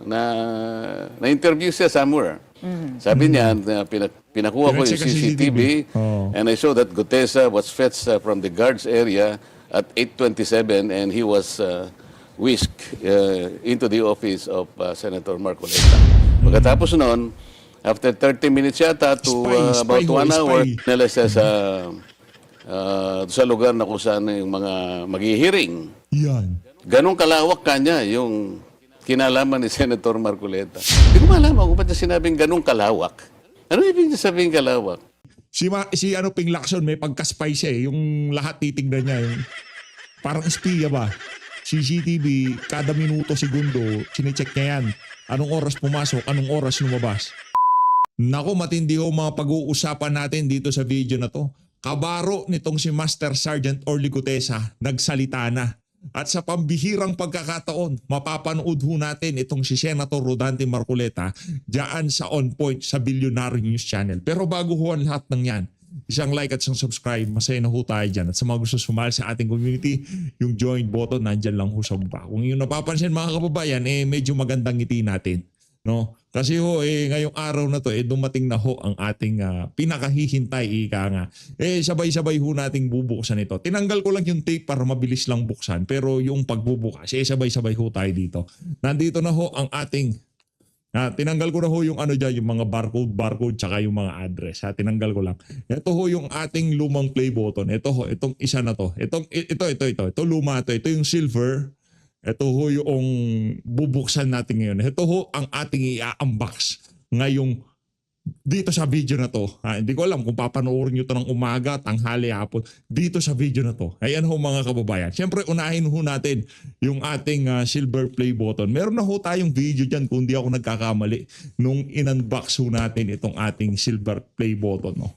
na-interview siya somewhere. Sabi niya, pinakuha ko yung Pinag-check ang CCTV, Oh. and I saw that Gutesa was fetched from the guards area at 8:27, and he was whisked into the office of Senator Marcoleta. Pagkatapos noon, after 30 minutes yata to about 1 hour, nila siya sa lugar na kung saan yung mga maghihiring. Yan. Ganong kalawak kanya yung kinalaman ni Senator Marcoleta. Hindi ko malaman kung ba't niya sinabing ganong kalawak. Ano ibig niya sabihin kalawak? Si Ping Lacson may pagka-spicy eh. Yung lahat titignan niya. Yung, parang espiya ba? CCTV, kada minuto, segundo, sinecheck niya yan. Anong oras pumasok, anong oras lumabas. Nako, matindi ho mga pag-uusapan natin dito sa video na to. Kabaro nitong si Master Sergeant Orly Gutesa, nagsalita na. At sa pambihirang pagkakataon, mapapanood ho natin itong si Senator Rodante Marcoleta diyan sa On Point sa Billionaire News Channel. Pero bago ho ang lahat ng yan, isang like at isang subscribe, masaya na ho tayo dyan. At sa mga gusto sumali sa ating community, yung join button nandyan lang ho sa baba. Kung yung napapansin mga kababayan, medyo magandang ngiti natin. No? Kasi ho, ngayong araw na to, dumating na ho ang ating pinakahihintay, ika nga. Sabay-sabay ho nating bubuksan ito. Tinanggal ko lang yung tape para mabilis lang buksan. Pero yung pagbubukas, sabay-sabay ho tayo dito. Nandito na ho ang ating, tinanggal ko na ho yung ano dyan, yung mga barcode, tsaka yung mga address. Tinanggal ko lang. Ito ho yung ating lumang play button. Ito ho, itong isa na to. Ito luma to. Ito yung silver. Ito ho yung bubuksan natin ngayon. Ito ho ang ating i-unbox ngayong dito sa video na to. Hindi ko alam kung papanoorin nyo ito ng umaga, tanghali, hapon. Dito sa video na to. Ayan ho mga kababayan. Siyempre unahin ho natin yung ating silver play button. Meron na ho tayong video dyan kung di ako nagkakamali nung in-unbox ho natin itong ating silver play button. No?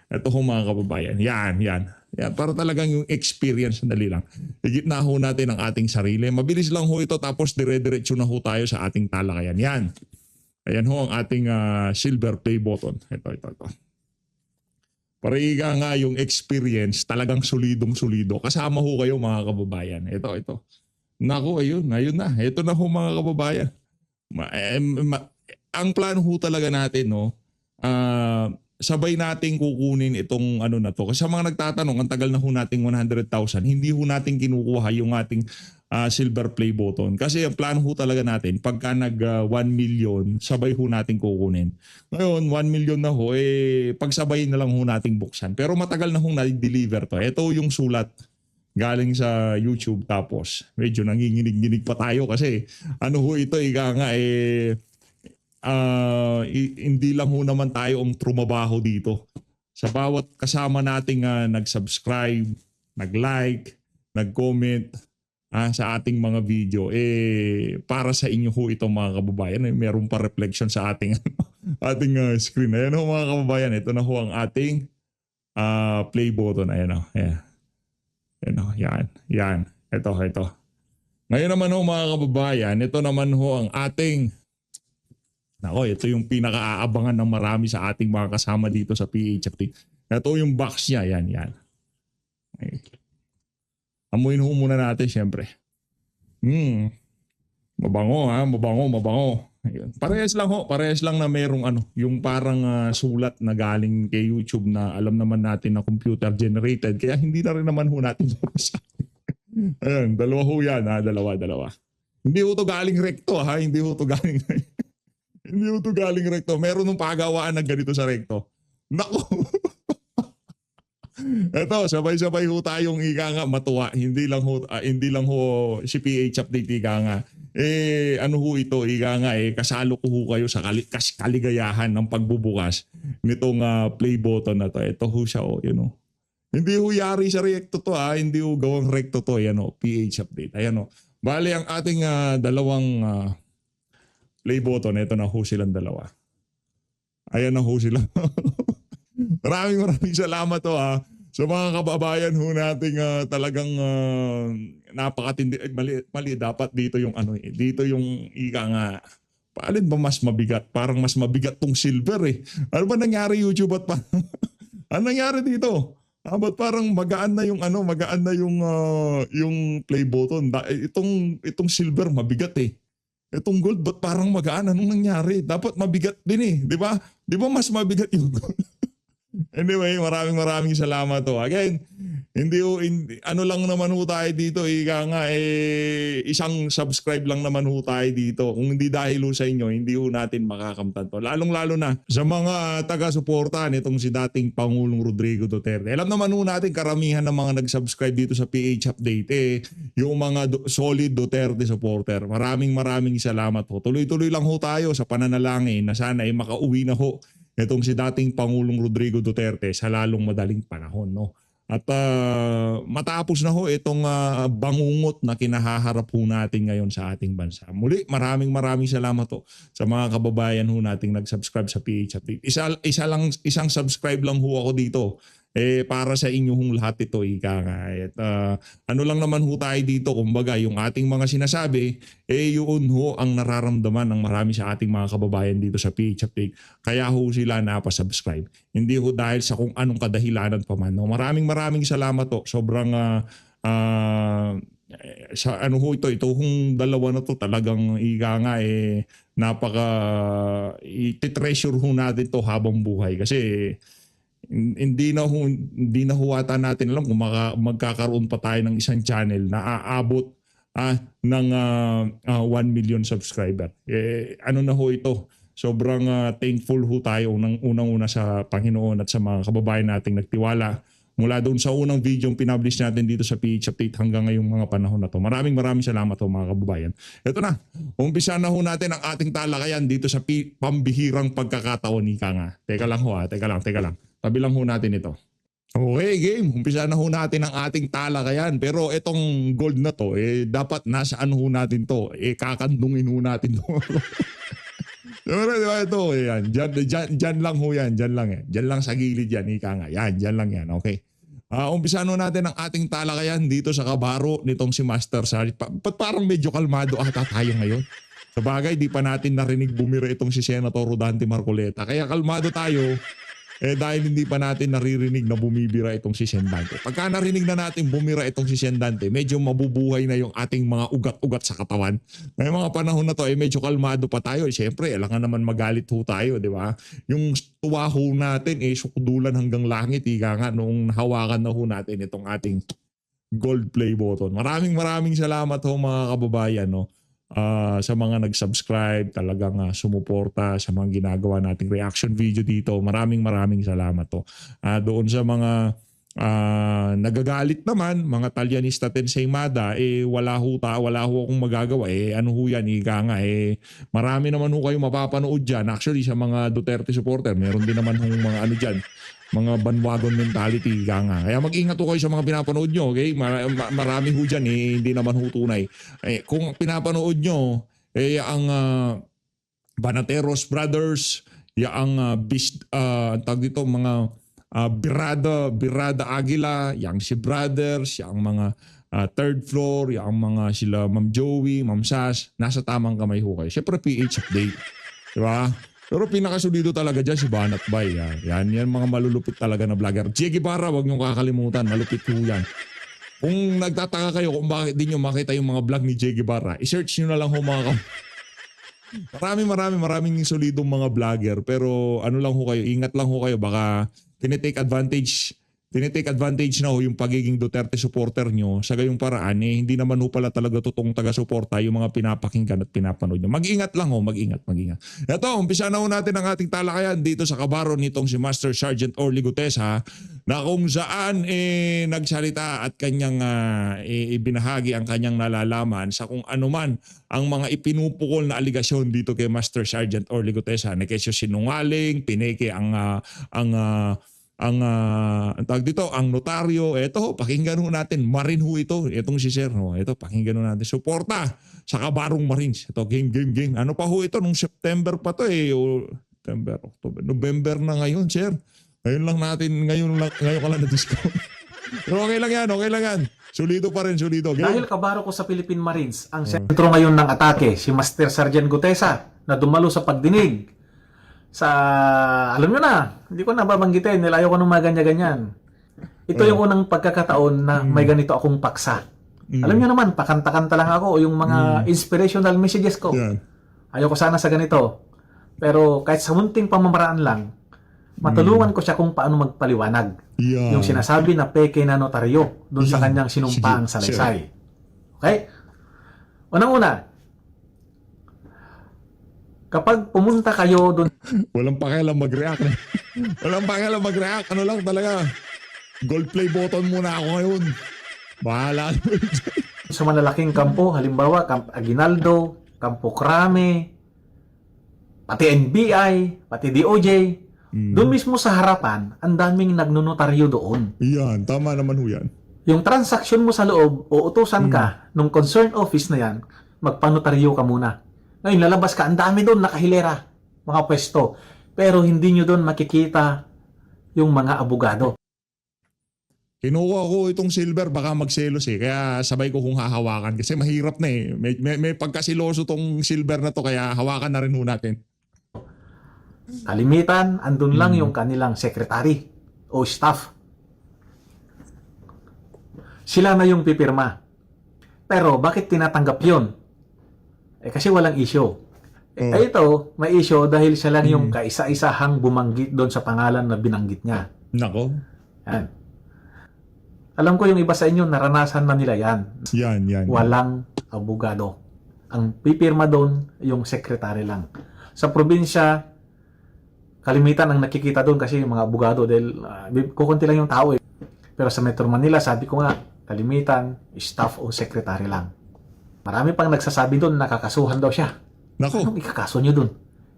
Ito ho mga kababayan. Yan, para talagang yung experience, dali lang. Higit na ho natin ang ating sarili. Mabilis lang ho ito tapos dire-diretso na ho tayo sa ating talakayan. Yan. Ayan ho ang ating silver play button. Ito. Para iga nga yung experience, talagang solidong-solido. Kasama ho kayo mga kababayan. Ito. Naku, ayun na. Ito na ho mga kababayan. Ang plano ho talaga natin, no, sabay nating kukunin itong ano na to. Kasi sa mga nagtatanong, ang tagal na ho nating 100,000, hindi ho natin kinukuha yung ating silver play button. Kasi ang plano ho talaga natin, pagka nag 1 million, sabay ho nating kukunin. Ngayon, 1 million na ho, pagsabayin na lang ho nating buksan. Pero matagal na ho na-deliver to. Ito yung sulat galing sa YouTube, tapos medyo nanginginig-ginig pa tayo kasi ano ho ito, ika nga hindi lang ho naman tayo ang trumabaho dito. Sa bawat kasama nating nag-subscribe, nag-like, nag-comment sa ating mga video, para sa inyo ho ito mga kababayan. Meron pa reflection sa ating ating screen. Ayan ho mga kababayan, ito na ho ang ating play button. Ayan ho. Yan. Ito. Ngayon naman ho mga kababayan, ito naman ho ang ating ito yung pinaka-aabangan ng marami sa ating mga kasama dito sa PHFT. Ito yung box niya. Yan. Amuin ho muna natin syempre. Mabango. Ayun. Parehas lang na merong yung parang sulat na galing kay YouTube na alam naman natin na computer generated. Kaya hindi na rin naman ho natin babasahin. Ayun, dalawa ho yan. Dalawa. Hindi ho to galing recto Hindi ho to galing Hindi ho to galing recto. Meron nung pagawaan na ganito sa recto. Nako. Eto, sabay-sabay ho tayong ika nga matuwa. Hindi lang ho si PH Update ika nga. Ano ho ito, ika nga kasalo ko ho kayo sa kaligayahan ng pagbubukas nitong play button na to. Ito ho siya Hindi ho yari sa recto to Hindi ho gawang recto to. Ayan PH Update. Ayan Bale ang ating dalawang play button, ito na ho silang dalawa. Ayan na ho sila. maraming salamat sa mga kababayan ho nating talagang napakatindi. Mali, dapat dito yung dito yung ika nga. Paalin ba mas mabigat? Parang mas mabigat tong silver Ano ba nangyari YouTube at ano nangyari dito? Ba't parang magaan na yung yung play button. Itong silver mabigat Itong gold, ba't parang magaan? Anong nangyari? Dapat mabigat din eh. Di ba? Di ba mas mabigat yung gold? Anyway, maraming salamat to. Again, ano lang naman ho tayo dito, ika nga isang subscribe lang naman ho tayo dito. Kung hindi dahil ho sa inyo, hindi ho natin makakamtan to. Lalong-lalo na sa mga taga-suporta nitong si dating Pangulong Rodrigo Duterte. Alam naman ho natin karamihan ng mga nag-subscribe dito sa PH Update yung mga solid Duterte supporter. Maraming salamat ho. Tuloy-tuloy lang ho tayo sa pananalangin na sana ay makauwi na ho itong si dating Pangulong Rodrigo Duterte sa lalong madaling panahon, no? At matapos na ho itong bangungot na kinahaharap ho natin ngayon sa ating bansa. Muli, maraming salamat ho sa mga kababayan ho nating nag-subscribe sa PH Update. Isang subscribe lang ho ako dito. Para sa inyo hong lahat ito, ika nga. At ano lang naman ho tayo dito, kumbaga yung ating mga sinasabi, yun ho ang nararamdaman ng marami sa ating mga kababayan dito sa PH Update. Kaya ho sila napasubscribe. Hindi ho dahil sa kung anong kadahilanan pa man. No? Maraming salamat ho. Sobrang sa ano ho ito hong dalawa na to talagang ika nga napaka i-treasure ho natin to habang buhay kasi hindi na ho ata natin alam kung magkakaroon pa tayo ng isang channel na aabot ng 1 million subscriber. Ano na ho ito? Sobrang thankful ho tayo unang-una sa Panginoon at sa mga kababayan nating nagtiwala mula doon sa unang video yung pinublish natin dito sa PH Update hanggang ngayong mga panahon na to. Maraming salamat ho mga kababayan. Ito na, umpisa na ho natin ang ating talakayan dito sa pambihirang pagkakataon, ika nga. Teka lang. Tabi lang ho natin ito. Okay, game. Umpisa na ho natin ang ating talakayan. Pero itong gold na to, dapat nasaan ho natin to? Kakandungin ho natin to. Diba ito? Yan. Diyan lang ho yan. Diyan lang Diyan lang sa gilid yan. Ika nga. Yan. Diyan lang yan. Okay. Umpisa ho natin ang ating talakayan dito sa kabaro nitong si Master Sarge. Parang medyo kalmado ata tayo ngayon. Sa bagay, di pa natin narinig bumira itong si Senator Rodante Marcoleta. Kaya kalmado tayo. Dahil hindi pa natin naririnig na bumibira itong si Sendante. Pagka narinig na natin bumira itong si Sendante, medyo mabubuhay na yung ating mga ugat-ugat sa katawan. May mga panahon na to, medyo kalmado pa tayo. Siyempre, alangan naman magalit ho tayo, di ba? Yung tuwa ho natin, sukudulan hanggang langit. Ika nga, noong nahawakan na ho natin itong ating gold play button. Maraming salamat ho mga kababayan, no? Sa mga nag-subscribe, talagang sumuporta sa mga ginagawa nating reaction video dito. Maraming salamat to. Doon sa mga nagagalit naman, mga Talyanista Tenseimada, wala ho akong magagawa. Ano ho yan, ika nga. Marami naman ho kayo mapapanood dyan. Actually, sa mga Duterte supporter, meron din naman hong mga ano dyan, mga bandwagon mentality, ika nga. Kaya mag-ingat ho kayo sa mga pinapanood nyo, okay? Marami ho dyan, hindi naman ho tunay. Kung pinapanood nyo, ang Banateros Brothers, ang tag dito, mga Birada Aguila, yang si Brothers, yang mga third floor, yang mga sila Ma'am Joey, Ma'am Sas, nasa tamang kamay ho kayo. Siyempre PH Update. Diba? Pero pinakasulido talaga dyan si Banat Bay. Yan mga malulupit talaga na vlogger. Che Guevara, wag niyong kakalimutan. Malupit po yan. Kung nagtataka kayo kung bakit di nyo makita yung mga vlog ni Che Guevara, i-search nyo na lang ho mga maraming solidong mga vlogger. Pero ano lang ho kayo, ingat lang ho kayo. Baka tinitake advantage na ho yung pagiging Duterte supporter nyo sa gayong paraan hindi naman ho pala talaga totoong taga-suporta yung mga pinapakinggan at pinapanood nyo. Mag-ingat lang ho, mag-ingat. Ito, umpisa na ho natin ang ating talakayan dito sa kabaro nitong si Master Sergeant Orly Gutesa na kung saan nagsalita at kanyang ibinahagi ang kanyang nalalaman sa kung anuman ang mga ipinupukol na aligasyon dito kay Master Sergeant Orly Gutesa na kesyo sinungaling, pineke ang tawag dito, ang notaryo. Ito, pakinggan ho natin. Marine ho ito. Itong si Sir. Ito, pakinggan ho natin. Suporta sa Kabarong Marines. Ito, game. Ano pa ho ito? Nung September pa to September, October, November na ngayon, Sir. Ngayon ka lang na-discount. Pero okay lang yan. Solido pa rin. Game. Dahil kabaro ko sa Philippine Marines, ang sentro ngayon ng atake, si Master Sergeant Gutesa, na dumalo sa pagdinig alam nyo na, hindi ko na babanggitin, nilayo ko ng mga ganyan-ganyan. Ito yung unang pagkakataon na may ganito akong paksa. Alam niyo naman, pakanta-kanta lang ako, yung mga inspirational messages ko. Yan. Ayoko sana sa ganito. Pero kahit sa munting pamamaraan lang, matulungan ko siya kung paano magpaliwanag. Yan. Yung sinasabi na peke na notaryo doon sa Yan. kanyang sinumpaang Sige, salaysay. Okay? Unang-una, kapag pumunta kayo doon Walang pakialam mag-react. Walang pakialam mag-react. Ano lang talaga. Gold play button muna ako ngayon. Bahala. sa malalaking kampo, halimbawa, Camp Aguinaldo, Campo Crame, pati NBI, pati DOJ, doon mismo sa harapan, ang daming nagnunotaryo doon. Yan. Tama naman ho yan. Yung transaction mo sa loob, uutusan ka nung concerned office na yan, magpanotaryo ka muna. Ngayon, lalabas ka, ang dami doon, nakahilera, mga pwesto. Pero hindi nyo doon makikita yung mga abogado. Kinuha ko itong silver, baka magselos eh. Kaya sabay ko kung hahawakan. Kasi mahirap na eh. May pagkasiloso tong silver na to, kaya hawakan na rin ho natin. Kalimitan, andun lang yung kanilang secretary o staff. Sila na yung pipirma. Pero bakit tinatanggap yun? Kasi walang issue. Ito, may issue dahil siya lang yung kaisa-isahang bumanggit doon sa pangalan na binanggit niya. Nako. Yan. Alam ko yung iba sa inyo, naranasan na nila yan. Yan. Walang abogado. Ang pipirma doon, yung sekretary lang. Sa probinsya, kalimitan ang nakikita doon kasi yung mga abogado dahil kukunti lang yung tao eh. Pero sa Metro Manila, sabi ko nga, kalimitan, staff o sekretary lang. Marami pang nagsasabi doon, nakakasuhan daw siya. Nako. Anong ikakaso niyo doon?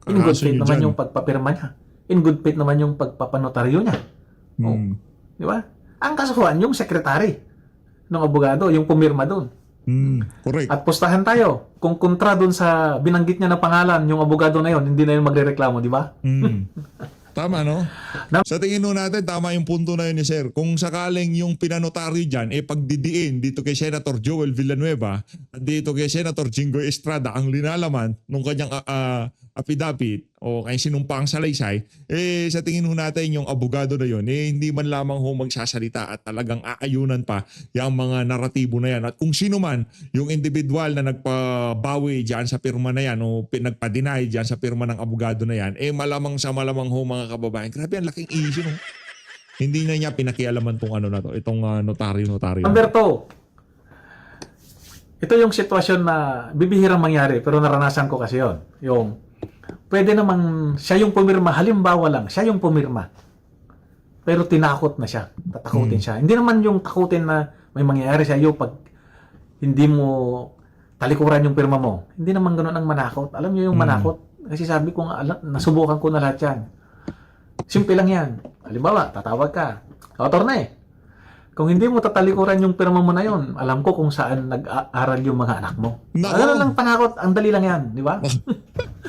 In good Kakaso faith niyo naman dyan. yung pagpapirma niya. In good faith naman yung pagpapanotaryo niya. Oh. Di ba? Ang kasuhan, yung sekretary ng abogado, yung pumirma doon. Correct. At pustahan tayo. Kung kontra doon sa binanggit niya na pangalan, yung abogado na yon, hindi na yun magrereklamo, di ba? Tama, no? Sa tingin nun natin, tama yung punto na yun ni Sir. Kung sakaling yung pinanotaryo dyan, pagdidiin dito kay Senator Joel Villanueva at dito kay Senator Jinggoy Estrada, ang linalaman nung kanyang affidavit o kay sinumpang salaysay, sa tingin ho natin yung abogado na yun, hindi man lamang ho magsasalita at talagang aayunan pa yung mga naratibo na yan. At kung sino man yung individual na nagpabawi dyan sa pirma na yan o nagpa-deny dyan sa pirma ng abogado na yan, malamang sa malamang ho mga kababayan. Grabe, ang laking issue, no? Hindi na niya pinakialaman tong ano na to, itong notaryo. Number 2, ito yung sitwasyon na bibihirang mangyari pero naranasan ko kasi yon. Yung pwede namang siya yung pumirma, halimbawa lang, siya yung pumirma. Pero tinakot na siya, tatakutin siya. Hindi naman yung takutin na may mangyayari sa iyo pag hindi mo talikuran yung pirma mo. Hindi naman ganoon ang manakot. Alam niyo yung manakot? Kasi sabi ko nga, nasubukan ko na lahat yan. Simple lang yan. Halimbawa, tatawag ka. Attorney, kung hindi mo tatalikuran yung pirma mo na yon, alam ko kung saan nag-aaral yung mga anak mo. Ano lang panakot, ang dali lang yan, di ba?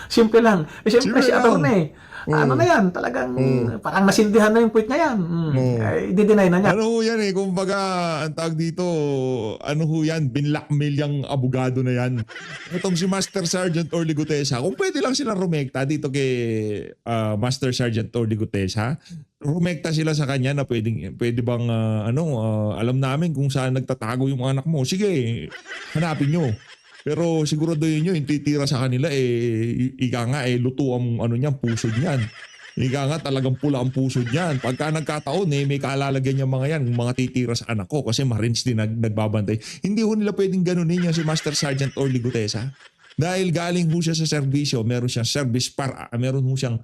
Simple lang. Siyempre si attorney, ano na yan, talagang parang nasindihan na yung point niya yan. I-deny na niya. Ano ho yan kumbaga, ang tawag dito, ano ho yan, binlockmail yung abogado na yan. Itong si Master Sergeant Orly Gutesa, kung pwede lang sila rumekta dito kay Master Sergeant Orly Gutesa, rumekta sila sa kanya na pwede bang alam namin kung saan nagtatago yung mga anak mo. Sige, hanapin nyo. Pero siguro doon yun, yung titira sa kanila, ika nga, luto ang puso niyan. Ika nga, talagang pula ang puso niyan. Pagka nagkataon, may kaalalagyan niya mga yan, mga titira sa anak ko, kasi Marines din nagbabantay. Hindi ho nila pwedeng ganunin yan si Master Sergeant Orly Gutesa. Dahil galing ho siya sa serbisyo, meron siyang service meron ho siyang,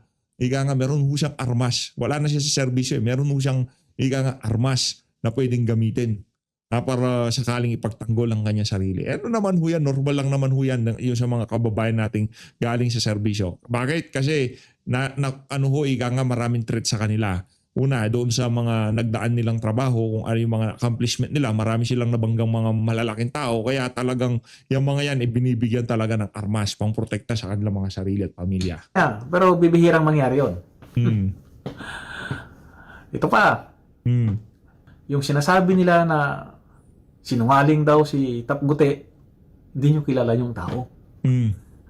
meron ho siyang armas. Wala na siya sa serbisyo, meron ho siyang, armas na pwedeng gamitin. Para sakaling ipagtanggol ang kanyang sarili. Ano naman ho yan, normal lang naman ho yan yung sa mga kababayan nating galing sa serbisyo. Bakit? Kasi maraming threat sa kanila. Una, doon sa mga nagdaan nilang trabaho, kung ano yung mga accomplishment nila, marami silang nabanggang mga malalaking tao. Kaya talagang yung mga yan, binibigyan talaga ng armas pang protekta sa kanilang mga sarili at pamilya. Pero bibihirang mangyari yon. Ito pa. Yung sinasabi nila na sinungaling daw si Tap Gute, hindi nyo kilala yung tao.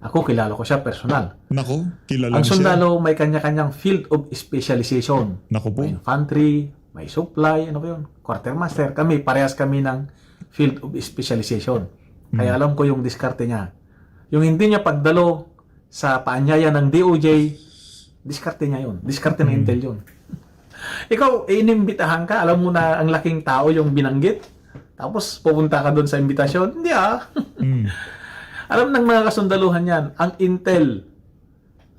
Ako, kilala ko siya personal. Nako, kilala Ang siya. sundalo may kanya-kanyang field of specialization. Nako po. May infantry, may supply, ano ba yun? Quartermaster. Parehas kami ng field of specialization. Kaya alam ko yung diskarte niya. Yung hindi niya pagdalo sa paanyaya ng DOJ, diskarte niya yun. Diskarte ng Intel yun. Ikaw, inimbitahan ka, alam mo na ang laking tao yung binanggit, tapos pupunta ka doon sa imbitasyon. Hindi Alam ng mga kasundaluhan yan, ang Intel,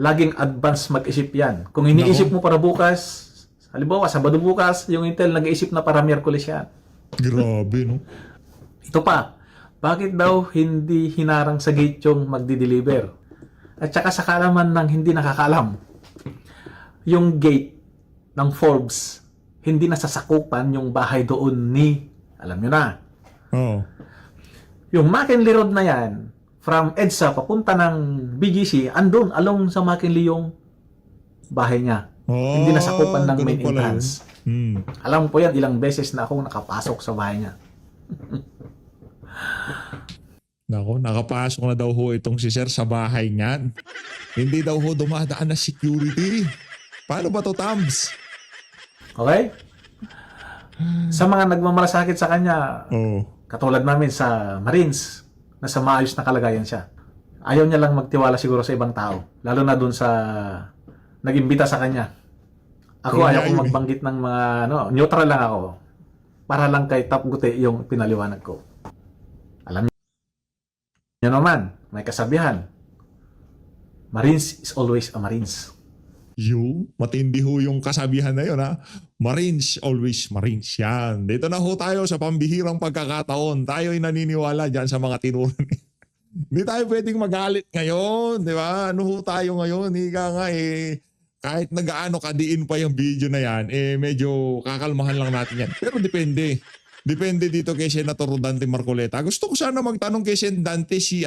laging advance mag-isip yan. Kung iniisip mo para bukas, halimbawa, Sabado bukas, yung Intel nag-iisip na para Miyerkules yan. Grabe, no? Ito pa, bakit daw hindi hinarang sa gate yung magdi-deliver? At saka sa kaalaman ng hindi nakakalam, yung gate ng Forbes, hindi nasasakupan yung bahay doon ni, alam nyo na, Oo. yung McKinley Road na yan, from EDSA papunta ng BGC, andun, along sa McKinley yung bahay niya. Hindi nasakupan ng ganun main pala entrance. yun. Alam ko yan, ilang beses na akong nakapasok sa bahay niya. Nako, nakapasok na daw ho itong si Sir sa bahay niyan. Hindi daw ho dumadaan na security. Paano ba to, Tams? Okay? Sa mga nagmamalasakit sa kanya, Oo. katulad namin sa Marines, nasa maayos na kalagayan siya. Ayaw niya lang magtiwala siguro sa ibang tao. Lalo na dun sa nag-imbita sa kanya. Ako, ayaw kong magbanggit ng mga, neutral lang ako. Para lang kay Top Gute yung pinaliwanag ko. Alam niyo naman, may kasabihan. Marines is always a Marines. Matindi ho yung kasabihan na yun, ha? Marines, always Marines. Yan. Dito na ho tayo sa pambihirang pagkakataon. Tayo'y naniniwala dyan sa mga tinuran. Hindi tayo pwedeng magalit ngayon, di ba? Ano ho tayo ngayon? Higa nga kahit nag-aano kadiin pa yung video na yan, medyo kakalmahan lang natin yan. Pero depende. Depende dito kay Senator Rodante Marcoleta. Gusto ko sana magtanong kay Senadante si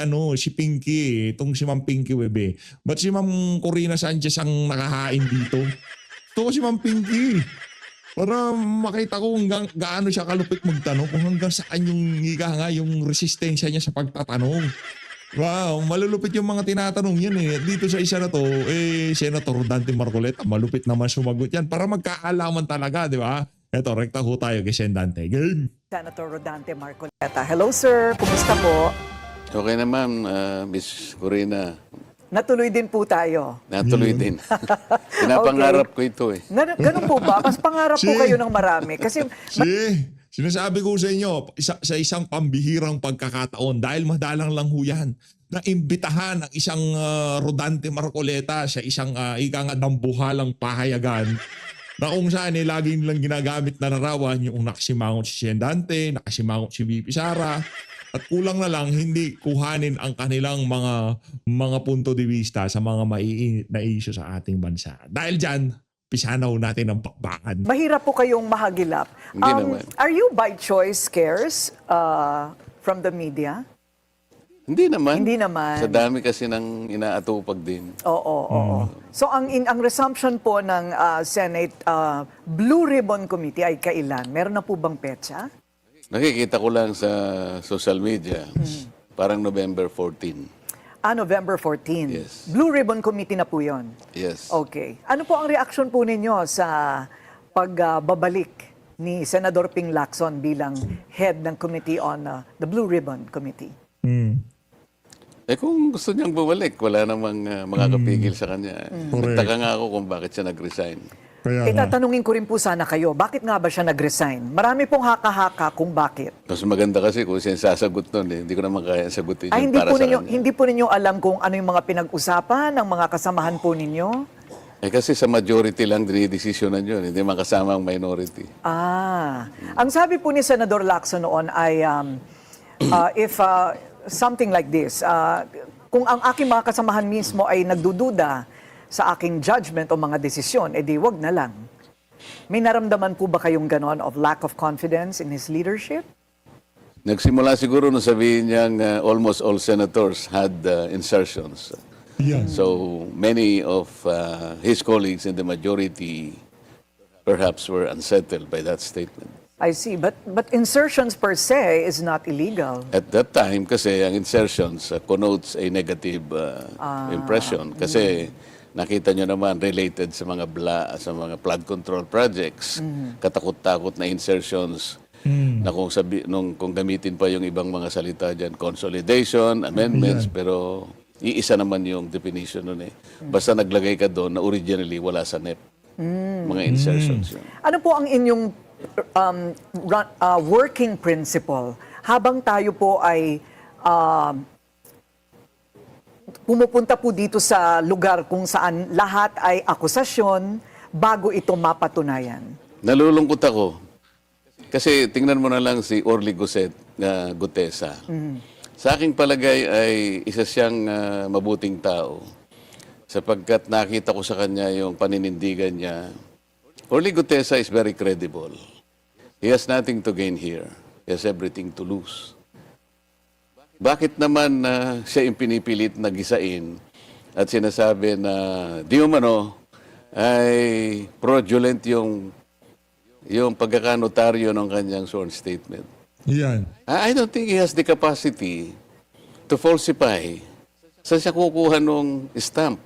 Pinky, itong si Ma'am Pinky Webe. Ba't si Ma'am Corina Sanchez ang nakahain dito? Gusto ko si Ma'am Pinky. Para makita ko hanggang gaano siya kalupit magtanong, kung hanggang saan yung yung resistensya niya sa pagtatanong. Wow, malulupit yung mga tinatanong yan Dito sa isa na to, Senator Rodante Marcoleta, malupit naman sumagot yan para magkaalaman talaga, di ba? Eto, rekta ho tayo kay Senadante. Game! Senator Rodante Marcoleta. Hello sir, kumusta po? Okay naman, Miss Corina. Natuloy din po tayo. Natuloy din. Pinapangarap ko ito Ganun po ba? Mas pangarap po Si- kayo ng marami. Kasi Sinasabi ko sa inyo, sa isang pambihirang pagkakataon, dahil madalang lang ho yan, na imbitahan ang isang Rodante Marcoleta sa isang dambuhalang pahayagan na kung saan laging lang ginagamit na larawan yung nakasimangot si Senadante, nakasimangot si VP Sara, at kulang na lang hindi kuhanin ang kanilang mga punto de vista sa mga maiinit na issue sa ating bansa. Dahil dyan, pisanaw natin ang bakbakan. mahirap po kayong mahagilap. Hindi naman. Are you by choice scarce from the media? Hindi naman. Hindi naman. Sa dami kasi ng inaatupag din. Oo. So ang resumption po ng Senate Blue Ribbon Committee ay kailan? Meron na po bang petsa? Nakikita ko lang sa social media. Parang November 14. November 14. Yes. Blue Ribbon Committee na po yon. Yes. Okay. Ano po ang reaksyon po ninyo sa pagbabalik ni Senador Ping Lacson bilang head ng Committee on the Blue Ribbon Committee? Kung gusto niyang bumalik, wala namang makakapigil sa kanya. Correct. Nagtaka nga ako kung bakit siya nag-resign. Kaya nga. Tatanungin ko rin po sana kayo, bakit nga ba siya nag-resign? Marami pong haka-haka kung bakit. Mas maganda kasi kung siya sasagot nun. Hindi ko naman kaya sagutin yun Hindi para po sa ninyo kanya. hindi po ninyo alam kung ano yung mga pinag-usapan ng mga kasamahan po ninyo? Kasi sa majority lang dinidesisyonan yun. Hindi man kasama ang minority. Ang sabi po ni Senador Lacson noon ay if something like this, kung ang aking mga kasamahan mismo ay nagdududa sa aking judgment o mga desisyon, edi wag na lang. May naramdaman po ba kayong ganon of lack of confidence in his leadership? Nagsimula siguro nung sabihin niyang almost all senators had insertions. Yan. So many of his colleagues in the majority perhaps were unsettled by that statement. I see, but insertions per se is not illegal. At that time, kasi ang insertions connotes a negative impression. Kasi nakita nyo naman related sa mga flood control projects, katakot-takot na insertions na kung gamitin pa yung ibang mga salita dyan, consolidation, amendments, pero iisa naman yung definition nun eh. Basta naglagay ka doon na originally wala sa NEP. Mga insertions yun. Ano po ang inyong working principle habang tayo po ay pumupunta po dito sa lugar kung saan lahat ay akusasyon bago ito mapatunayan? Nalulungkot ako. Kasi tingnan mo na lang si Orly Gutesa. Sa aking palagay ay isa siyang mabuting tao. Sapagkat nakita ko sa kanya yung paninindigan niya. Orly Gutesa is very credible. He has nothing to gain here. He has everything to lose. Bakit naman siya yung pinipilit na gisain at sinasabi na di umano ay fraudulent yung pagkakanotaryo ng kanyang sworn statement? Yan. I don't think he has the capacity to falsify. Saan siya kukuha ng stamp?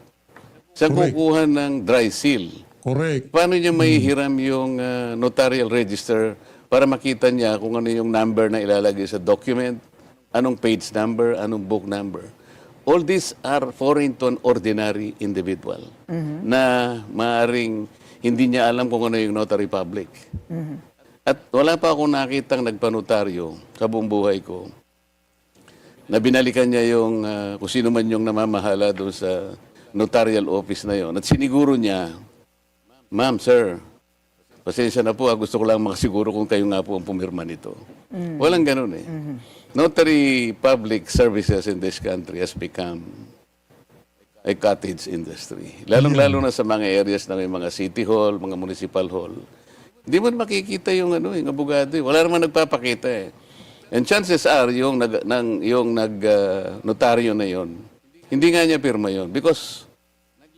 Saan Correct. kukuha ng dry seal? Correct. Paano niya mahihiram yung notarial register para makita niya kung ano yung number na ilalagay sa document, anong page number, anong book number? All these are foreign to an ordinary individual na maaring hindi niya alam kung ano yung notary public. At wala pa akong nakitang nagpanotaryo sa buong buhay ko na binalikan niya yung kung sino man yung namamahala doon sa notarial office na yon. At siniguro niya, ma'am, sir, pasensya na po, gusto ko lang makasiguro kung kayo nga po ang pumirma nito. Walang ganun eh. Notary public services in this country has become a cottage industry. Lalong-lalo na sa mga areas na may mga city hall, mga municipal hall. Hindi mo makikita yung yung abogado. Wala naman nagpapakita eh. And chances are, yung notaryo na yon, hindi nga niya pirma yon because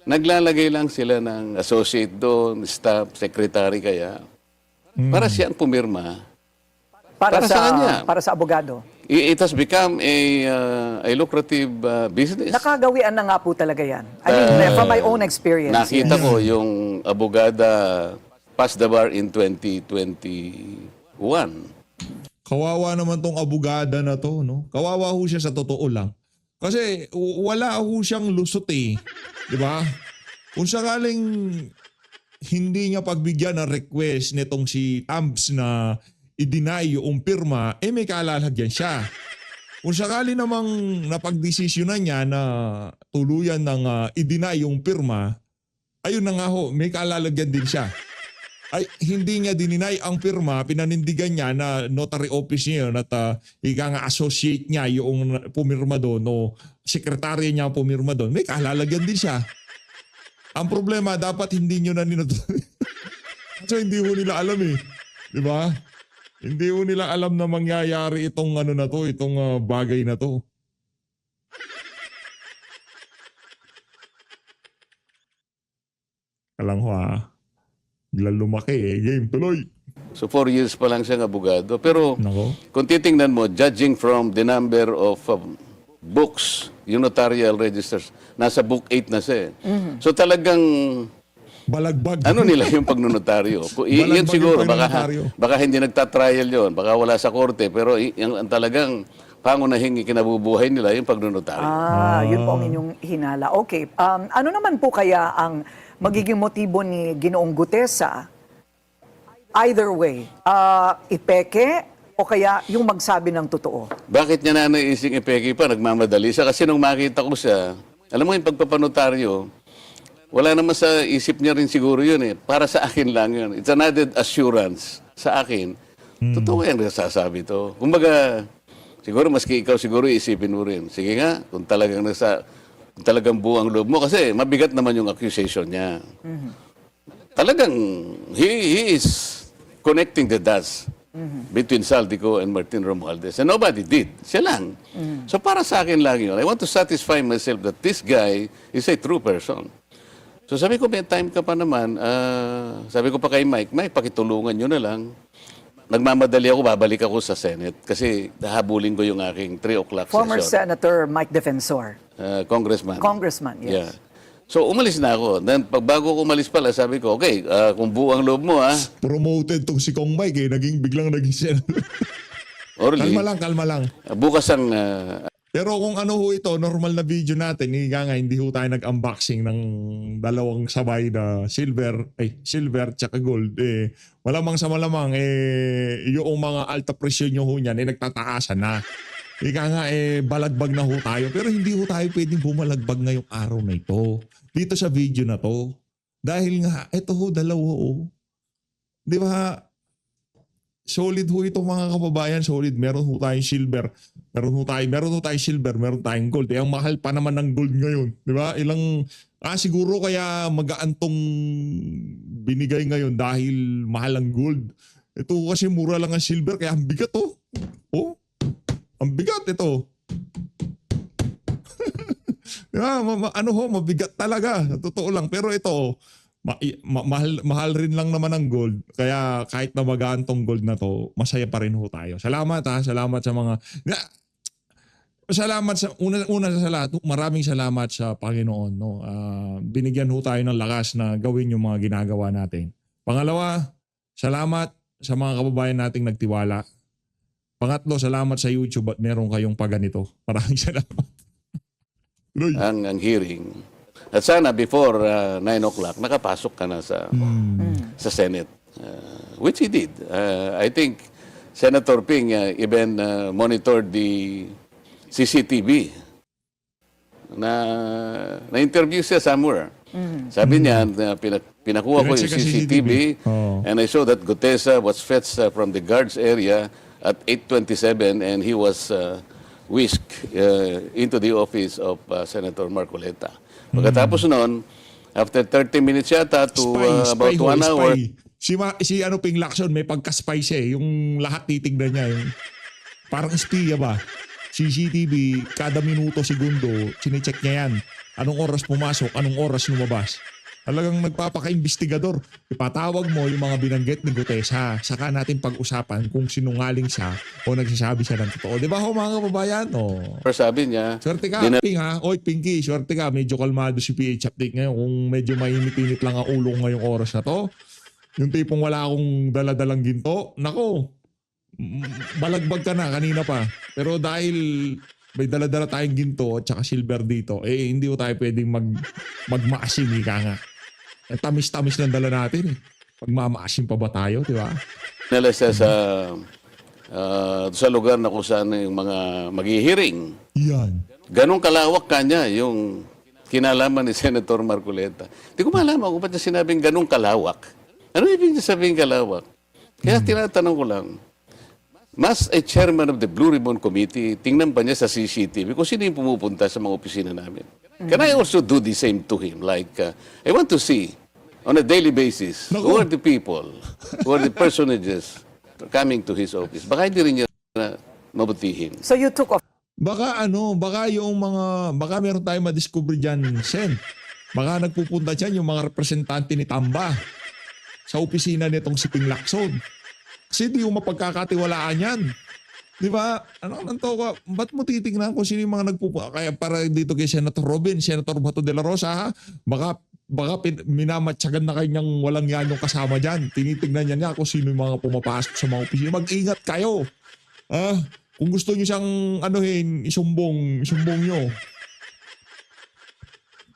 naglalagay lang sila ng associate doon, staff, secretary kaya, para siyang pumirma. Para sa kanya. Para sa abogado. It has become a lucrative business. Nakagawian na nga po talaga yan. I mean, from my own experience. Nakita ko yung abogada passed the bar in 2021. Kawawa naman tong abogada na to, no? Kawawa ho siya sa totoo lang. Kasi wala ho siyang lusot eh. Di ba? Kung sakaling hindi niya pagbigyan ng request nitong si Tabs na i-deny yung pirma, may kaalalagyan siya. Kung sakali namang napagdesisyonan niya na tuluyan ng i-deny yung pirma, ayun na nga ho, may kaalalagyan din siya. Ay, hindi niya dininay ang pirma, pinanindigan niya na notary office niya yun at ika nga associate niya yung pumirma doon o sekretary niya ang pumirma doon, may kaalalagyan din siya. Ang problema, dapat hindi niyo na ninotary. So hindi mo nila alam eh. Di ba? Hindi mo nila alam na mangyayari itong na to, itong bagay na to. Alang ho biglang lumaki game tuloy. So 4 years pa lang siyang abogado. Pero Nako. kung titingnan mo, judging from the number of books, yung notarial registers, nasa book 8 na siya. So talagang Balagbag. ano nila yung pagnonotaryo? Yan Balagbag siguro, yung pagnonotaryo. baka hindi nagtatrial yon, baka wala sa korte, pero yung talagang pangunahing kinabubuhay nila yung pagnonotaryo. Yun po ang inyong hinala. Okay. Ano naman po kaya ang magiging motibo ni Ginoong Gutesa? Either way, ipeke o kaya yung magsabi ng totoo? Bakit niya nanaising ipeki pa? Nagmamadali siya. Kasi nung makita ko siya, alam mo yung pagpapanotaryo, wala naman sa isip niya rin siguro yun eh. Para sa akin lang yun. It's an added assurance sa akin. Totoo yan nasasabi to. Kumbaga, siguro maski ikaw siguro isipin mo rin. Sige nga, kung talagang buo ang loob mo. Kasi mabigat naman yung accusation niya. Talagang, he is connecting the dots between Saldico and Martin Romualdez. And nobody did. Siya lang. So para sa akin lang yun. I want to satisfy myself that this guy is a true person. So sabi ko, may time ka pa naman. Sabi ko pa kay Mike, pakitulungan nyo na lang. Nagmamadali ako, babalik ako sa Senate. Kasi nahabulin ko yung aking 3 o'clock Former session. Senator Mike Defensor. Congressman. Congressman, yes. Yeah. So umalis na ako. Then bago ko umalis pala, sabi ko, okay, kung buo ang loob mo Promoted tong si Kong Mike biglang naging senator. Orly, Kalma lang. bukas ang Pero kung ano ho ito, normal na video natin, hindi ho tayo nag-unboxing ng dalawang sabay na silver tsaka gold. Malamang sa malamang, yung mga alta presyo nyo ho niyan, nagtataasan na. Balagbag na ho tayo. Pero hindi ho tayo pwedeng bumalagbag ngayong araw na ito. Dito sa video na to. Dahil nga, ito ho, dalawa ho. Di ba? Solid ho ito mga kababayan, solid. Meron ho tayong silver. Meron ho tayong silver, meron tayong gold. Ang mahal pa naman ng gold ngayon. Di ba? Siguro kaya magaan tong binigay ngayon dahil mahal ang gold. Ito kasi mura lang ang silver kaya ang bigat oh. Oh. Ang bigat ito. Di ba? Mabigat talaga. Totoo lang. Pero ito mahal rin lang naman ang gold. Kaya kahit na magaan tong gold na to, masaya pa rin ho tayo. Salamat Salamat sa mga... Salamat sa... Una sa lahat, maraming salamat sa Panginoon. No? Binigyan ho tayo ng lakas na gawin yung mga ginagawa natin. Pangalawa, salamat sa mga kababayan nating nagtiwala. Pangatlo, salamat sa YouTube at meron kayong paganito. Maraming salamat. ang hearing. At sana before 9 o'clock, nakapasok ka na sa Senate. Which he did. I think Senator Ping even monitored the CCTV. Na-interview siya somewhere. Sabi niya, pinakuha ko yung Pinag-check ang CCTV Oh. and I saw that Gutesa was fetched from the guards area at 8:27 and he was whisked into the office of Senator Marcoleta. Pagkatapos noon, after 30 minutes yata to about 1 hour, Si Ping Lacson may pagka-spy siya yung lahat titignan niya. Yung, parang espiya ba? CCTV, kada minuto, segundo, chinecheck niya yan. Anong oras pumasok, anong oras lumabas. Talagang nagpapaka-investigador. Ipatawag mo yung mga binanggit ni Gutesa. Saka natin pag-usapan kung sinungaling siya o nagsasabi siya ng totoo. Di ba ho mga kababayan? sabi niya, Swerte ka, Ping ha? Oy, Pinky, swerte ka. Medyo kalmado si PH Update ngayon. Kung medyo mainit-init lang ang ulo ngayong oras na to. Yung tipong wala akong daladalang ginto. Nako, balagbag ka na kanina pa. Pero dahil may daladala tayong ginto at saka silver dito, hindi ko tayo pwedeng magmaasim, ika nga. Tamis-tamis lang dala natin eh. Pagmamaasim pa ba tayo, di ba? nila siya sa lugar na kung saan yung mga maghihiring. Yan. Ganong kalawak kanya yung kinalaman ni Senator Marcoleta. Hindi ko malaman kung ba't niya sinabing ganong kalawak. Ano ibig niya sabihin kalawak? Kaya tinatanong ko lang, mas a chairman of the Blue Ribbon Committee, tingnan pa niya sa CCTV kung sino yung pumupunta sa mga opisina namin. Can I also do the same to him? Like, I want to see on a daily basis who are the people, who are the personages coming to his office. Baka hindi rin niya mabutihin. So you took off. Baka baka meron tayong madiscover dyan, Sen. Baka nagpupunta dyan yung mga representante ni Tamba sa opisina nitong si Ping Lacson. Kasi di yung mapagkakatiwalaan yan. Di ba? Ba't mo titignan kung sino yung mga nagpupunta? Kaya para dito kay Senator Robin, Senator Bato de la Rosa, ha? Baka minamatsagan na kanyang walang yan yung kasama dyan. Tinitignan niya kung sino yung mga pumapasok sa mga opisina. Mag-ingat kayo. Kung gusto niyo siyang isumbong nyo.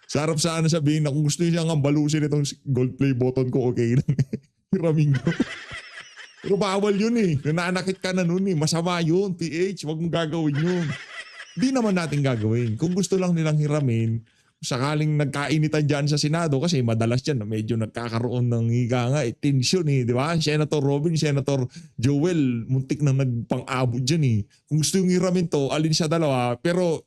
Sarap sana sabihin na kung gusto niyo siyang ambalusin itong gold play button ko, okay lang. Hiramin ko. Pero bawal yun eh. Nananakit ka na nun eh. Masama yun, PH. Huwag mong gagawin yun. Di naman natin gagawin. Kung gusto lang nilang hiramin, sakaling nagkainitan dyan sa Senado, kasi madalas dyan, medyo nagkakaroon ng tension eh. Di ba? Senator Robin, Senator Joel, muntik na nagpang-abot dyan eh. Kung gusto yung hiramin to, alin sa dalawa, pero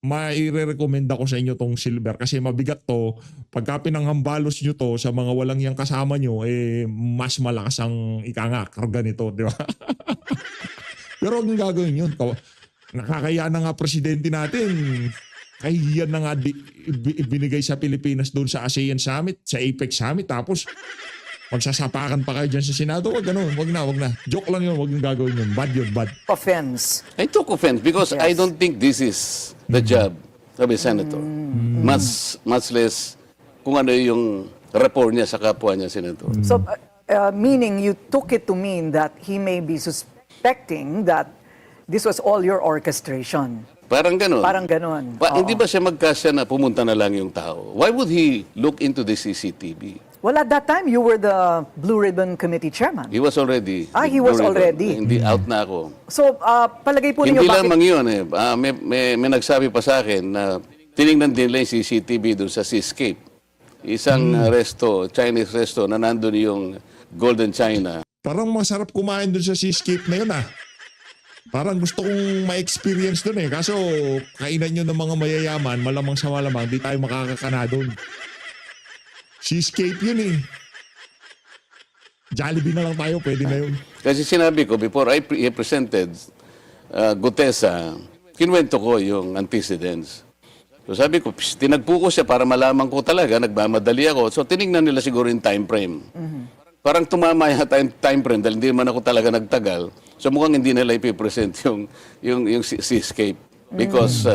maire-recommenda ko sa inyo tong silver kasi mabigat to. Pagka pinanghambalos nyo to sa mga walang yang kasama nyo, mas malakas ang karga nito, di ba? Pero huwag nyo gagawin yun. Nakakaya na nga presidente natin. Kahihiyan na nga ibinigay sa Pilipinas doon sa ASEAN Summit, sa APEC Summit, tapos magsasapakan pa kayo dyan sa Senado. Wag na. Joke lang yun, wag yung gagawin yun. Bad yun, bad. Offense. I took offense because I don't think this is the job of a senator. Much less kung ano yung rapport niya sa kapwa niya, Senator. So, meaning you took it to mean that he may be suspecting that this was all your orchestration. Parang ganun. Parang ganun. Hindi ba siya magkasya na pumunta na lang yung tao? Why would he look into the CCTV? Well, at that time, you were the Blue Ribbon Committee chairman. He was already. He was already. Hindi, out na ako. So, palagay po ninyo Hindi bakit... lamang yun eh. May nagsabi pa sa akin na tinignan din nila yung CCTV doon sa Seascape. Isang resto, Chinese resto na nandun yung Golden China. Parang masarap kumain dun sa Seascape na yun Parang gusto kong ma-experience dun Kaso kainan nyo ng mga mayayaman, malamang sa malamang, di tayo makakakana dun. Seascape yun Jollibee na lang tayo, pwede na yun. Kasi sinabi ko, before I presented Gutesa, kinuwento ko yung antecedents. So sabi ko, tinagpo ko siya para malaman ko talaga, nagmamadali ako. So tinignan nila siguro yung time frame. Parang tumama yata yung time frame dahil hindi man ako talaga nagtagal. So mukhang hindi nila ipipresent yung Seascape. Because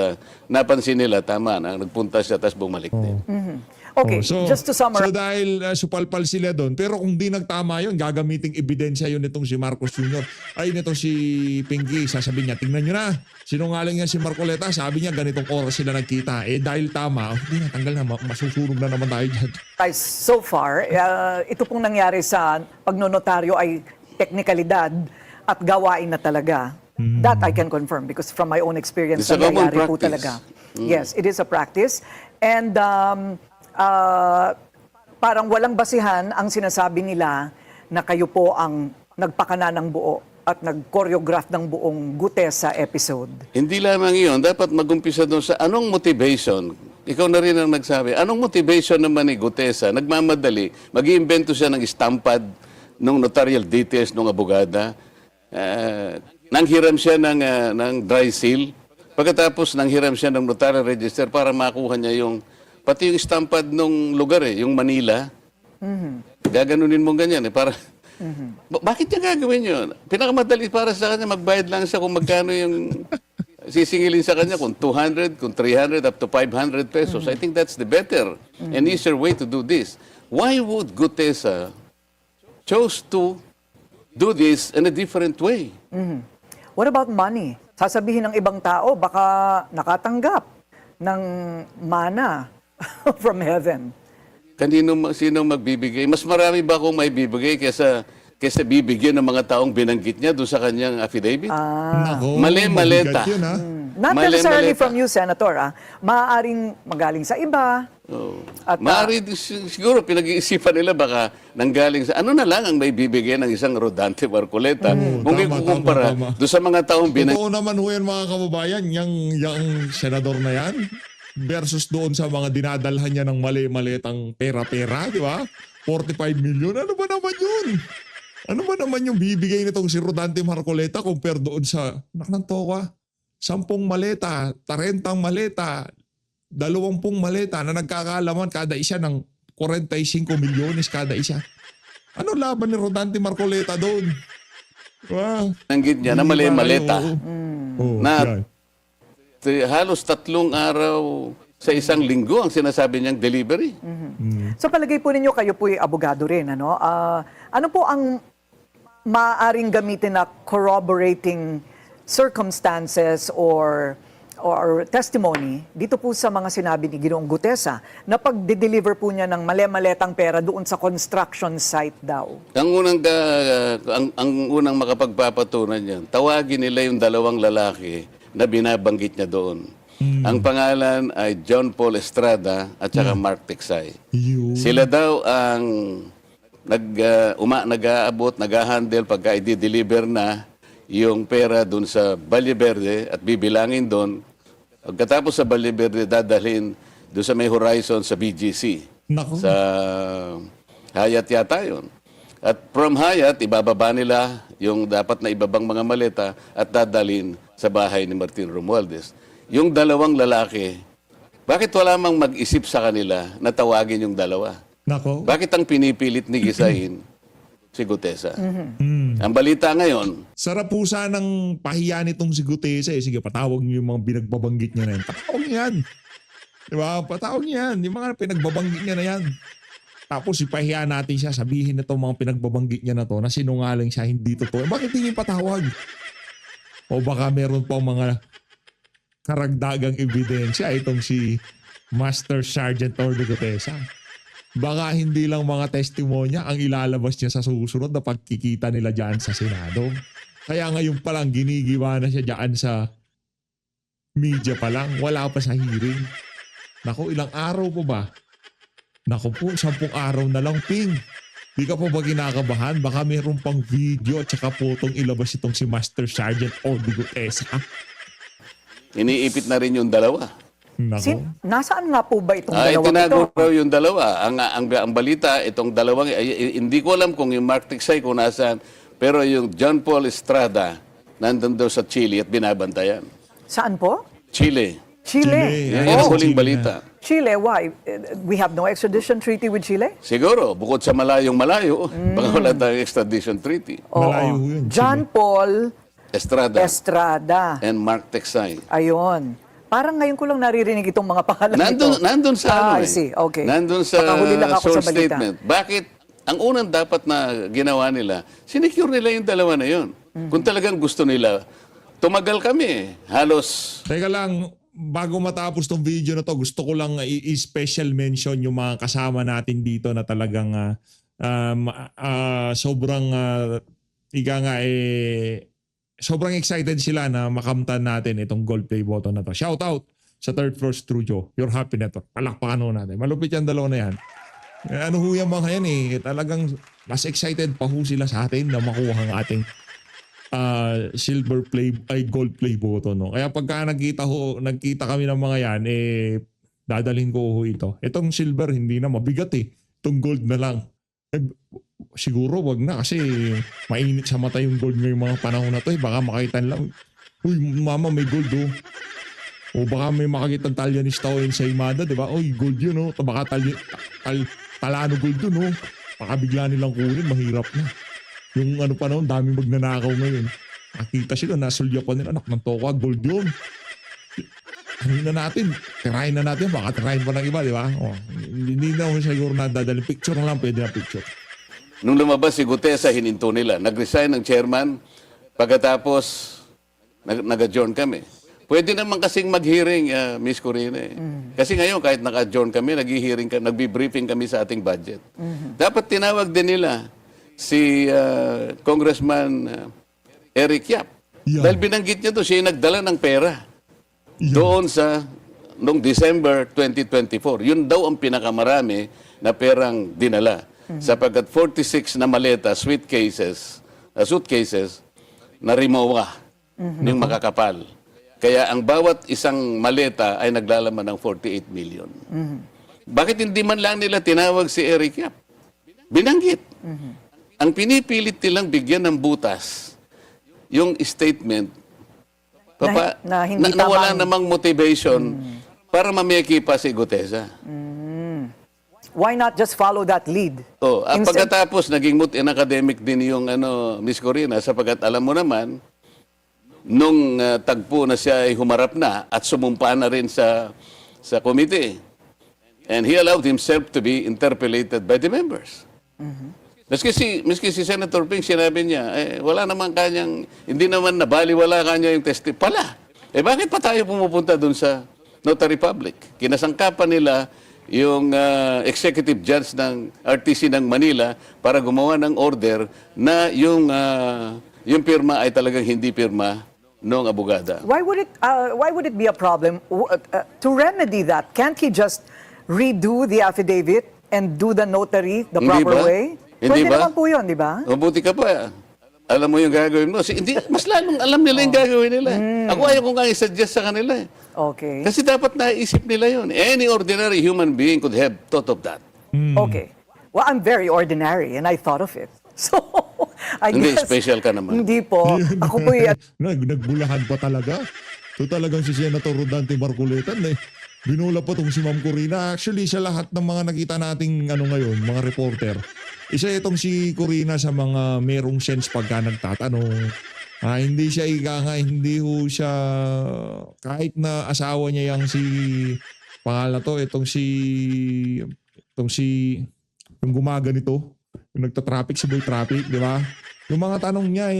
napansin nila, tama na, nagpunta siya tapos bumalik din. Okay, just to So summarize. dahil supalpal sila doon, pero kung di nagtama yun, gagamiting ebidensya yun nitong si Marcos Jr. Ay, nitong si Pinky, sasabihin niya, tingnan nyo na, sinungaling yan si Marcoleta, sabi niya ganitong oras sila nagkita. Dahil tama, hindi na, tanggal na, masusunog na naman tayo dyan. So far, ito pong nangyari sa pagnonotaryo ay teknikalidad at gawain na talaga. That I can confirm because from my own experience, It's a common nangyayari po practice. talaga. Yes, it is a practice. And parang walang basihan ang sinasabi nila na kayo po ang nagpakana ng buo at nag-choreograph ng buong Gutesa episode. Hindi lamang iyon, dapat mag-umpisa doon sa anong motivation. Ikaw na rin ang nagsabi, anong motivation naman ni Gutesa? Nagmamadali, mag-iimbento siya ng estampad ng notarial details ng abogada. Nanghiram siya ng dry seal. Pagkatapos nanghiram siya ng notarial register para makuha niya pati yung estampad ng lugar yung Manila. Gaganunin mo ganyan para bakit niya gagawin yun? Pinakamadali para sa kanya, magbayad lang siya kung magkano yung sisingilin sa kanya, kung 200, kung 300, up to 500 pesos. I think that's the better and easier way to do this. Why would Gutesa chose to do this in a different way? What about money? Sasabihin ng ibang tao, baka nakatanggap ng mana from heaven. Sino magbibigay? Mas marami ba akong may bibigay kaysa bibigyan ng mga taong binanggit niya doon sa kanyang affidavit? Nako, Mali-maleta. mabigat yun, Not Mali- necessarily maleta. from you, Senator. Maaaring magaling sa iba. At, Maaari siguro pinag-iisipan nila baka nanggaling sa ano na lang ang may bibigay ng isang Rodante Marcoleta. Kung tama, ikukumpara tama. doon sa mga taong Totoo naman ho yan mga kababayan, yung senador na yan versus doon sa mga dinadalhan niya ng mali-malitang pera-pera, di ba? 45 million, ano ba naman yun? Ano ba naman yung bibigay nitong si Rodante Marcoleta compare doon sa, naknanto ka, 10 maleta, 30 maleta, 20 maleta na nagkakalaman kada isa ng 45 milyones kada isa. Ano laban ni Rodante Marcoleta doon? Wow. binanggit niya na mali-maleta. Na- yan. Halos 3 araw sa isang linggo ang sinasabi niyang delivery. Sa palagay po ninyo, kayo po'y abogado rin. Ano po ang maaaring gamitin na corroborating circumstances or testimony dito po sa mga sinabi ni Ginoong Gutesa na pag-deliver po niya ng mali-maletang pera doon sa construction site daw? Ang unang makapagpapatunan niyan, tawagin nila yung 2 lalaki na binabanggit niya doon. Ang pangalan ay John Paul Estrada at saka Mark Texay. Yun. Sila daw ang nag-aabot, nag-handle pagka i-deliver na yung pera doon sa Valle Verde at bibilangin doon. Pagkatapos sa Valle Verde, dadalhin doon sa may horizon sa BGC. Nako. Sa Hyatt yata yun. At from Hyatt, ibababa nila yung dapat na ibabang mga maleta at dadalhin sa bahay ni Martin Romualdez. Yung 2 lalaki, bakit wala mang mag-isip sa kanila na tawagin yung 2? Nako. Bakit ang pinipilit ni Gisahin si Gutesa? Ang balita ngayon, Sarap po sanang pahiya nitong si Gutesa. Sige, patawag niyo yung mga binagbabanggit niya na yun. Patawag niyo yan. Di ba? Patawag niya yan. Yung mga pinagbabanggit niya na yan. Tapos ipahiya natin siya, sabihin na itong mga pinagbabanggit niya na to na sinungaling siya, hindi totoo. Bakit hindi patawag? O baka meron pa mga karagdagang ebidensya itong si Master Sergeant Tordo Gutesa. Baka hindi lang mga testimonya ang ilalabas niya sa susunod na pagkikita nila dyan sa Senado. Kaya ngayon pa lang ginigiwa na siya dyan sa media pa lang. Wala pa sa hearing. Naku, ilang araw po ba? Naku po, 10 araw na lang, Ping. Di ka po ba kinakabahan? Baka mayroon pang video at saka potong ilabas itong si Master Sergeant Tordo Gutesa. Iniipit na rin yung dalawa. Naku. Nasaan nga po ba itong dalawang Tinago ito? raw yung dalawa. Ang balita, itong dalawang, hindi ko alam kung yung Mark Tiksay kung nasaan, pero yung John Paul Estrada, nandun daw sa Chile at binabantayan. Saan po? Chile. Chile. Yan ang Oh, huling Chile. balita. Chile, why? We have no extradition treaty with Chile? Siguro, bukod sa malayong malayo, baka wala tayong extradition treaty. Malayo yun, John Paul Estrada Estrada. and Mark Tiksay. Ayon. Parang ngayon ko lang naririnig itong mga pangalan Nandun sa I see. Okay. Nandun sa Nakahuli lang ako short sa balita. statement. Bakit? Ang unang dapat na ginawa nila, sinecure nila yung dalawa na yun. Kung talagang gusto nila, tumagal kami. Halos, Teka lang, bago matapos tong video na to, gusto ko lang i-special mention yung mga kasama natin dito na talagang sobrang sobrang excited sila na makamtan natin itong gold play button na to. Shout out sa Third Floor Studio, Your Happy Network. Palakpakan ho natin. Malupit yung dalawa na yan. Ano ho yung mga yan talagang mas excited pa ho sila sa atin na makuha ang ating silver play ay gold play button, no. Kaya pagka nagkita kami ng mga yan, dadalhin ko ho ito. Itong silver hindi na mabigat Itong gold na lang. Siguro wag na kasi mainit sa mata yung gold ngayong mga panahon na to. Baka makita lang, uy mama may gold o baka may makakita talyanista o ensaymada, di ba? Uy gold yun baka talano gold dun baka bigla nilang kunin, mahirap na. Yung pa noon, daming magnanakaw ngayon. Nakita sila, nasulya pa nila, anak ng toka, gold yun. Ano na natin? Tirahin na natin, baka tirahin pa ng iba, di ba? Hindi na ako siguro na dadalhin. Picture na lang, pwede na picture. nung lumabas si Gutesa, hininto nila. Nag-resign ng chairman, pagkatapos nag-adjourn kami. Pwede naman kasing mag-hearing, Miss Corina. Kasi ngayon, kahit naka-adjourn kami, nag-briefing kami sa ating budget. Dapat tinawag din nila si Congressman Eric Yap. Yeah. Dahil binanggit niya to, siya yung nagdala ng pera doon sa noong December 2024. Yun daw ang pinakamarami na perang dinala. Sapagkat 46 na maleta, suitcases, na rimowa ng makakapal. Kaya ang bawat isang maleta ay naglalaman ng 48 million. Bakit hindi man lang nila tinawag si Eric Yap? Binanggit. Ang pinipilit nilang bigyan ng butas, yung statement, Na hindi na wala tamang- namang motivation para mameki pa si Gutesa. Why not just follow that lead? At Instead- pagkatapos, naging academic din yung Miss Corina, sapagkat alam mo naman, nung tagpo na siya ay humarap na at sumumpa na rin sa committee. And he allowed himself to be interpellated by the members. Maski si Senator Ping, sinabi niya, wala naman kanyang, hindi naman nabaliwala kanya yung pala. Bakit pa tayo pumupunta dun sa Notary Public? Kinasangkapan nila yung executive judge ng RTC ng Manila para gumawa ng order na yung pirma ay talagang hindi pirma ng abogada. Why would it be a problem to remedy that? Can't he just redo the affidavit and do the notary the Hindi proper ba? way? Hindi Pwede ba? naman po yun, di ba? Mabuti ka pa. Alam mo yung gagawin mo. Mas lalong alam nila yung gagawin nila. Ako ayaw ko nga i-suggest sa kanila. Okay. Kasi dapat naisip nila yun. Any ordinary human being could have thought of that. Okay. Well, I'm very ordinary and I thought of it. So, I Hindi, guess... special ka naman. Hindi po. Ako po Nagbulahan pa talaga. Ito talagang si Senator Rodante Marcoleta binula pa tong si Ma'am Corina. Actually, sa lahat ng mga nakita nating ngayon, mga reporter, isa itong si Corina sa mga merong sense pagka nagtatanong. Hindi siya hindi ho siya, kahit na asawa niya yang si pangalan to, itong yung gumaganito, yung nagta-traffic sa Boy Traffic, di ba? Yung mga tanong niya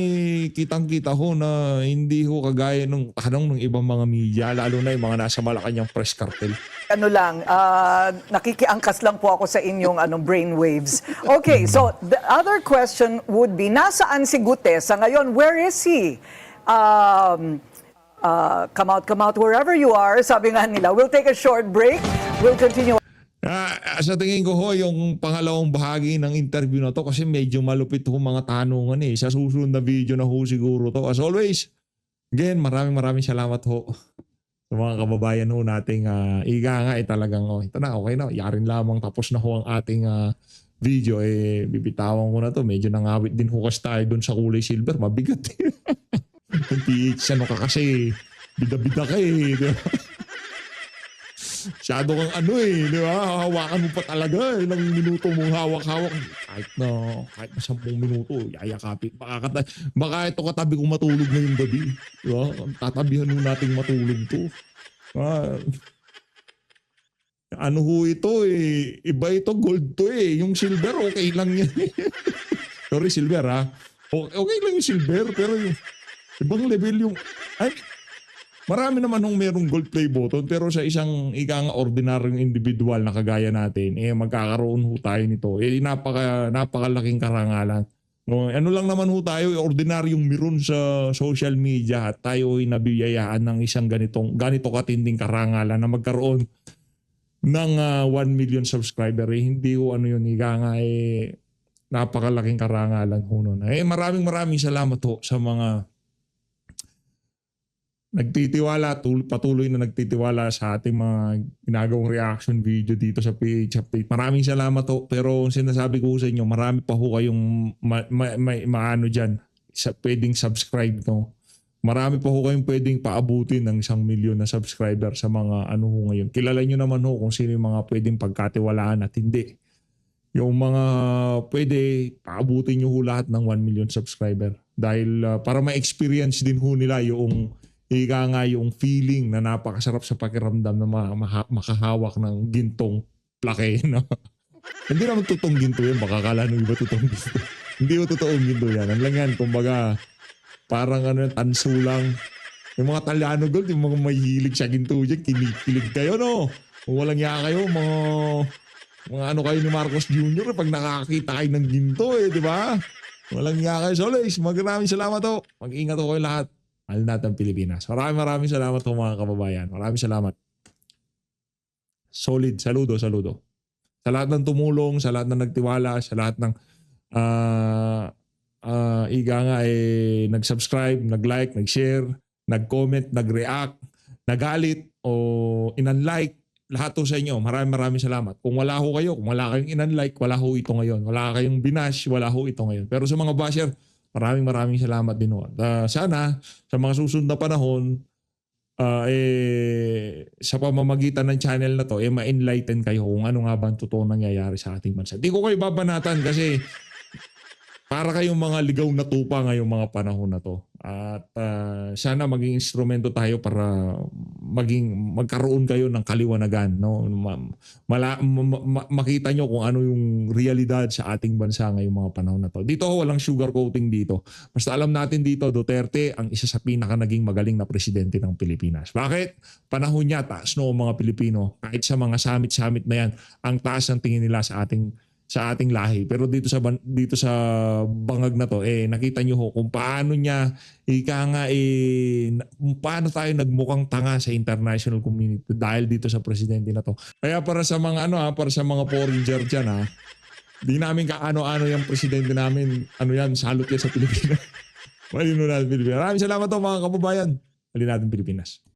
kitang-kita ho na hindi ho kagaya ng tanong ng ibang mga media, lalo na yung mga nasa Malacanang press cartel. Ano lang, nakikiangkas lang po ako sa inyong brainwaves. Okay, so the other question would be, nasaan si Gutesa ngayon? Where is he? Come out wherever you are. Sabi nga nila, we'll take a short break. We'll continue. Sa tingin ko ho, yung pangalawang bahagi ng interview na to kasi medyo malupit ho mga tanungan Sa susunod na video na ho siguro to. As always, again, maraming salamat ho sa mga kababayan ho nating talagang ito na, okay na. Yarin lamang tapos na ho ang ating video. Bibitawan ko na to. Medyo nangawit din ho kasi tayo dun sa kulay silver. Mabigat Yung PH, ka kasi bida-bida ka di ba? Masyado kang di ba? Hawakan mo pa talaga. Ilang minuto mong hawak-hawak. Kahit na 10 minuto, yayakapin. Baka ito katabi kong matulog ngayong gabi. Di ba? Tatabihan mo nating matulog to. Ano ho ito Iba ito, gold to Yung silver, okay lang yan Sorry, silver Okay lang yung silver, pero yung ibang level yung... Marami naman merong gold play button pero sa isang ordinaryong individual na kagaya natin, magkakaroon ho tayo nito. Napakalaking karangalan. Ano lang naman ho tayo, ordinaryong meron sa social media at tayo ay nabiyayaan ng isang ganito katinding karangalan na magkaroon ng 1 million subscriber. Hindi ho yun, napakalaking karangalan ho nun. Maraming salamat ho sa mga nagtitiwala, patuloy na nagtitiwala sa ating mga ginagawang reaction video dito sa PH Update. Maraming salamat ho. Pero sinasabi ko sa inyo, marami pa ho kayong dyan pwedeng subscribe. Marami pa ho kayong pwedeng paabutin ng 1 million na subscriber sa mga ho ngayon. Kilala nyo naman ho kung sino yung mga pwedeng pagkatiwalaan at hindi. Yung mga pwede paabutin nyo ho lahat ng 1 million subscriber. Dahil para ma-experience din ho nila yung yung feeling na napakasarap sa pakiramdam na makahawak ng gintong plake. Hindi naman totoong ginto yan. Baka kala nung iba totoong ginto. Hindi mo totoong ginto yan. Ang lang yan, kumbaga, parang tanso lang. Yung mga Talyano gold, yung mga mahihilig sa ginto dyan, kinikilig kayo, Kung walang iya kayo, mga kayo ni Marcos Jr. pag nakakita kayo ng ginto, di ba? Walang iya kayo. So, Lois, maraming salamat ho. Mag-ingat ho kayo lahat. Mahal natin Pilipinas. Maraming salamat po mga kababayan. Maraming salamat. Solid. Saludo. Sa lahat ng tumulong, sa lahat ng nagtiwala, sa lahat ng nag-subscribe, nag-like, nag-share, nag-comment, nag-react, nagalit o in-unlike. Lahat to sa inyo. Maraming salamat. Kung wala ho kayo, kung wala kayong in-unlike, wala ho ito ngayon. Wala kayong binash, wala ho ito ngayon. Pero sa mga basher, maraming salamat din ho. Sana sa mga susunod na panahon sa pamamagitan ng channel na to ma-enlighten kayo kung ano nga ba ang totoo nangyayari sa ating bansa. Di ko kayo babanatan kasi para kayong mga ligaw na tupa ngayong mga panahon na to. At sana maging instrumento tayo para magkaroon kayo ng kaliwanagan. Makita nyo kung ano yung realidad sa ating bansa ngayong mga panahon na to. Dito walang sugarcoating dito. Basta alam natin dito, Duterte ang isa sa pinaka naging magaling na presidente ng Pilipinas. Bakit? Panahon niya, taas mga Pilipino. Kahit sa mga summit na yan, ang taas ng tingin nila sa ating lahi. Pero dito sa bangag na to, nakita nyo ho kung paano niya, paano tayo nagmukhang tanga sa international community dahil dito sa presidente na to. Kaya para sa mga para sa mga foreigner dyan di namin kaano-ano yung presidente namin, salot yan sa Pilipinas. Malino natin Pilipinas. Maraming salamat mga kababayan. Malino natin Pilipinas.